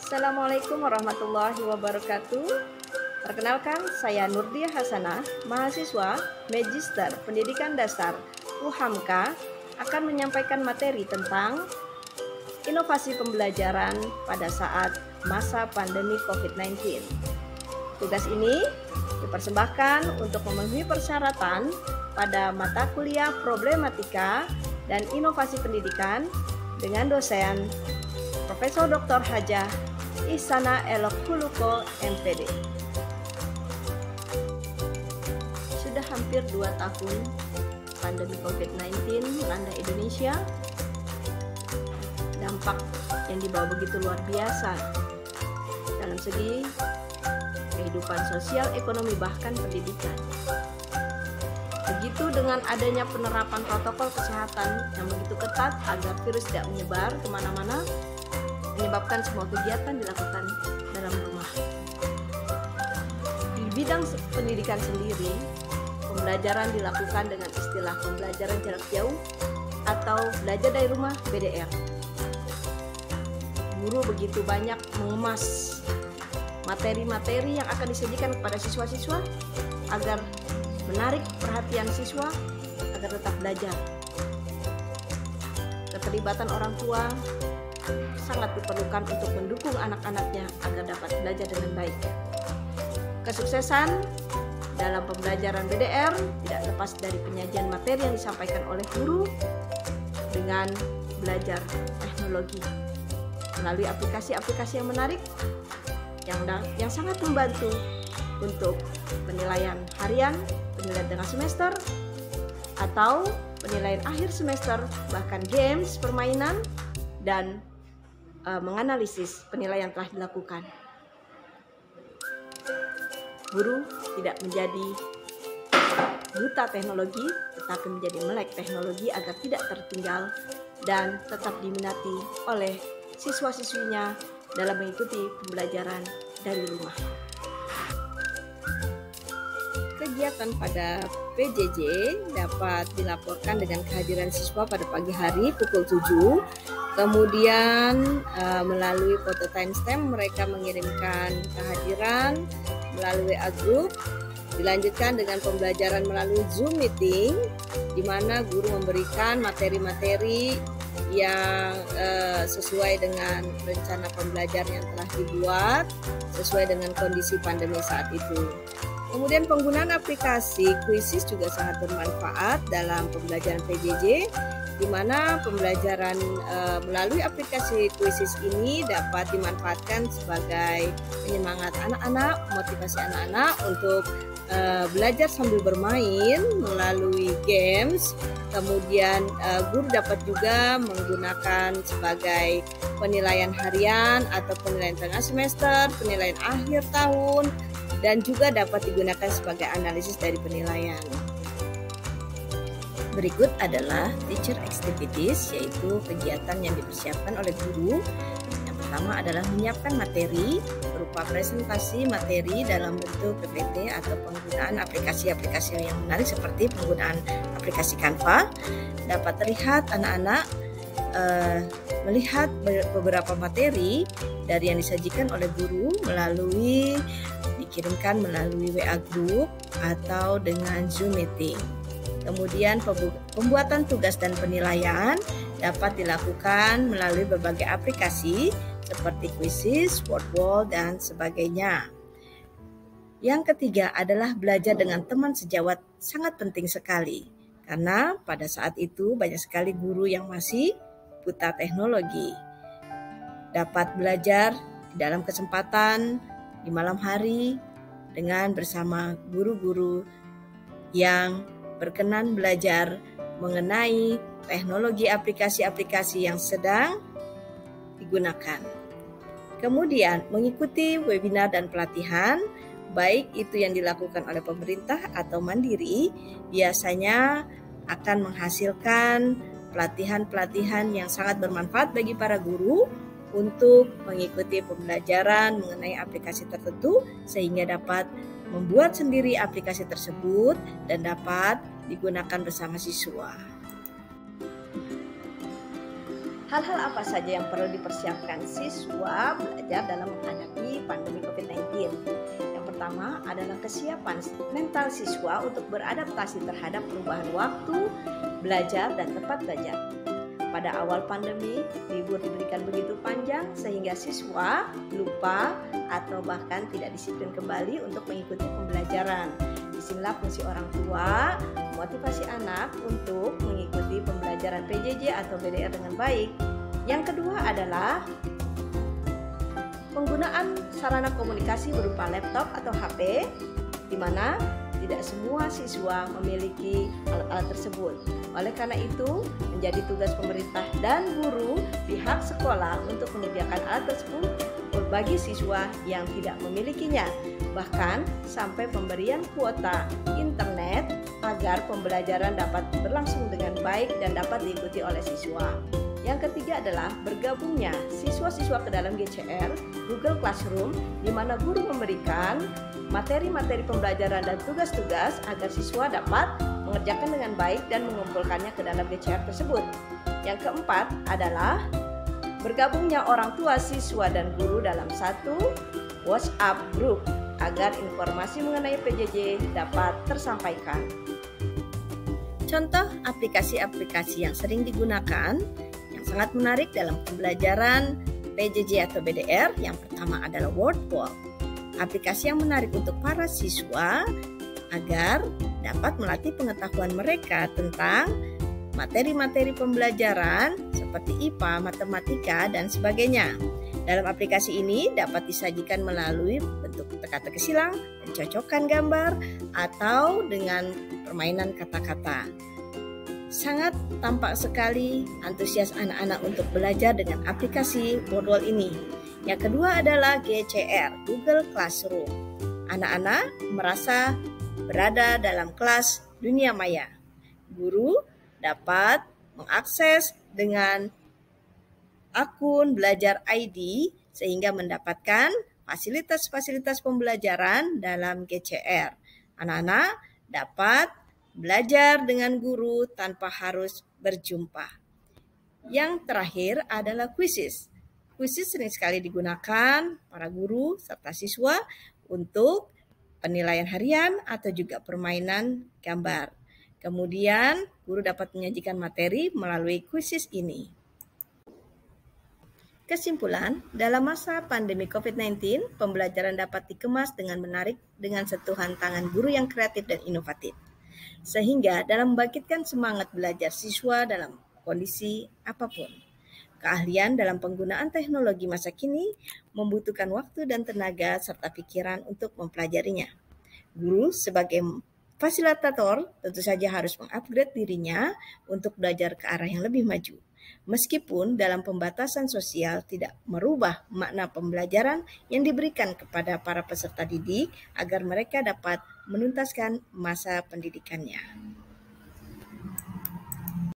Assalamualaikum warahmatullahi wabarakatuh. Perkenalkan, saya Nurdia Hasanah, mahasiswa Magister Pendidikan Dasar UHAMKA, akan menyampaikan materi tentang inovasi pembelajaran pada saat masa pandemi COVID-19. Tugas ini dipersembahkan untuk memenuhi persyaratan pada mata kuliah problematika dan inovasi pendidikan dengan dosen Profesor Dr. Hajah Ihsanah Elok Huluko, MPD. Sudah hampir 2 tahun pandemi COVID-19 melanda Indonesia. Dampak yang dibawa begitu luar biasa dalam segi kehidupan sosial, ekonomi, bahkan pendidikan. Begitu dengan adanya penerapan protokol kesehatan yang begitu ketat agar virus tidak menyebar kemana-mana, menyebabkan semua kegiatan dilakukan dalam rumah. Di bidang pendidikan sendiri, pembelajaran dilakukan dengan istilah pembelajaran jarak jauh atau belajar dari rumah BDR. Guru begitu banyak mengemas materi-materi yang akan disajikan kepada siswa-siswa agar menarik perhatian siswa agar tetap belajar. Keterlibatan orang tua sangat diperlukan untuk mendukung anak-anaknya agar dapat belajar dengan baik. Kesuksesan dalam pembelajaran BDR tidak lepas dari penyajian materi yang disampaikan oleh guru dengan belajar teknologi melalui aplikasi-aplikasi yang menarik yang sangat membantu untuk penilaian harian, penilaian tengah semester, atau penilaian akhir semester, bahkan games, permainan, dan menganalisis penilaian yang telah dilakukan. Guru tidak menjadi buta teknologi, tetapi menjadi melek teknologi agar tidak tertinggal dan tetap diminati oleh siswa-siswinya dalam mengikuti pembelajaran dari rumah. Kegiatan pada PJJ dapat dilaporkan dengan kehadiran siswa pada pagi hari pukul 7. Kemudian melalui foto timestamp mereka mengirimkan kehadiran melalui WA Group. Dilanjutkan dengan pembelajaran melalui Zoom meeting, di mana guru memberikan materi-materi yang sesuai dengan rencana pembelajaran yang telah dibuat sesuai dengan kondisi pandemi saat itu. Kemudian penggunaan aplikasi Quizzes juga sangat bermanfaat dalam pembelajaran PJJ, di mana pembelajaran melalui aplikasi Quizzes ini dapat dimanfaatkan sebagai penyemangat anak-anak, motivasi anak-anak untuk belajar sambil bermain melalui games. Kemudian guru dapat juga menggunakan sebagai penilaian harian atau penilaian tengah semester, penilaian akhir tahun, dan juga dapat digunakan sebagai analisis dari penilaian. Berikut adalah teacher activities, yaitu kegiatan yang dipersiapkan oleh guru. Yang pertama adalah menyiapkan materi berupa presentasi materi dalam bentuk PPT atau penggunaan aplikasi-aplikasi yang menarik seperti penggunaan aplikasi Canva. Dapat terlihat anak-anak melihat beberapa materi dari yang disajikan oleh guru dikirimkan melalui WA Group atau dengan Zoom meeting. Kemudian pembuatan tugas dan penilaian dapat dilakukan melalui berbagai aplikasi seperti Quizzes, Wordwall, dan sebagainya. Yang ketiga adalah belajar dengan teman sejawat, sangat penting sekali. Karena pada saat itu banyak sekali guru yang masih buta teknologi. Dapat belajar di dalam kesempatan di malam hari dengan bersama guru-guru yang berkenan belajar mengenai teknologi aplikasi-aplikasi yang sedang digunakan. Kemudian mengikuti webinar dan pelatihan, baik itu yang dilakukan oleh pemerintah atau mandiri, biasanya akan menghasilkan pelatihan-pelatihan yang sangat bermanfaat bagi para guru untuk mengikuti pembelajaran mengenai aplikasi tertentu sehingga dapat membuat sendiri aplikasi tersebut dan dapat digunakan bersama siswa. Hal-hal apa saja yang perlu dipersiapkan siswa belajar dalam menghadapi pandemi COVID-19? Yang pertama adalah kesiapan mental siswa untuk beradaptasi terhadap perubahan waktu, belajar, dan tempat belajar. Pada awal pandemi, libur diberikan begitu panjang sehingga siswa lupa atau bahkan tidak disiplin kembali untuk mengikuti pembelajaran. Disinilah fungsi orang tua motivasi anak untuk mengikuti pembelajaran PJJ atau BDR dengan baik. Yang kedua adalah penggunaan sarana komunikasi berupa laptop atau HP, di mana tidak semua siswa memiliki alat-alat tersebut. Oleh karena itu, menjadi tugas pemerintah dan guru pihak sekolah untuk menyediakan alat tersebut bagi siswa yang tidak memilikinya. Bahkan sampai pemberian kuota internet agar pembelajaran dapat berlangsung dengan baik dan dapat diikuti oleh siswa. Yang ketiga adalah bergabungnya siswa-siswa ke dalam GCR, Google Classroom, di mana guru memberikan materi-materi pembelajaran dan tugas-tugas agar siswa dapat mengerjakan dengan baik dan mengumpulkannya ke dalam GCR tersebut. Yang keempat adalah bergabungnya orang tua, siswa, dan guru dalam satu WhatsApp group agar informasi mengenai PJJ dapat tersampaikan. Contoh aplikasi-aplikasi yang sering digunakan yang sangat menarik dalam pembelajaran PJJ atau BDR, yang pertama adalah Wordwall. Aplikasi yang menarik untuk para siswa agar dapat melatih pengetahuan mereka tentang materi-materi pembelajaran seperti IPA, matematika, dan sebagainya. Dalam aplikasi ini dapat disajikan melalui bentuk teka-teki silang, mencocokkan gambar, atau dengan permainan kata-kata. Sangat tampak sekali antusias anak-anak untuk belajar dengan aplikasi Wordwall ini. Yang kedua adalah GCR, Google Classroom. Anak-anak merasa berada dalam kelas dunia maya. Guru dapat mengakses dengan akun belajar ID sehingga mendapatkan fasilitas-fasilitas pembelajaran dalam GCR. Anak-anak dapat belajar dengan guru tanpa harus berjumpa. Yang terakhir adalah quizzes. Quizzes sering sekali digunakan para guru serta siswa untuk penilaian harian atau juga permainan gambar. Kemudian, guru dapat menyajikan materi melalui quizzes ini. Kesimpulan, dalam masa pandemi COVID-19, pembelajaran dapat dikemas dengan menarik dengan sentuhan tangan guru yang kreatif dan inovatif. Sehingga dalam membangkitkan semangat belajar siswa dalam kondisi apapun. Keahlian dalam penggunaan teknologi masa kini membutuhkan waktu dan tenaga serta pikiran untuk mempelajarinya. Guru sebagai fasilitator tentu saja harus mengupgrade dirinya untuk belajar ke arah yang lebih maju. Meskipun dalam pembatasan sosial tidak merubah makna pembelajaran yang diberikan kepada para peserta didik agar mereka dapat menuntaskan masa pendidikannya.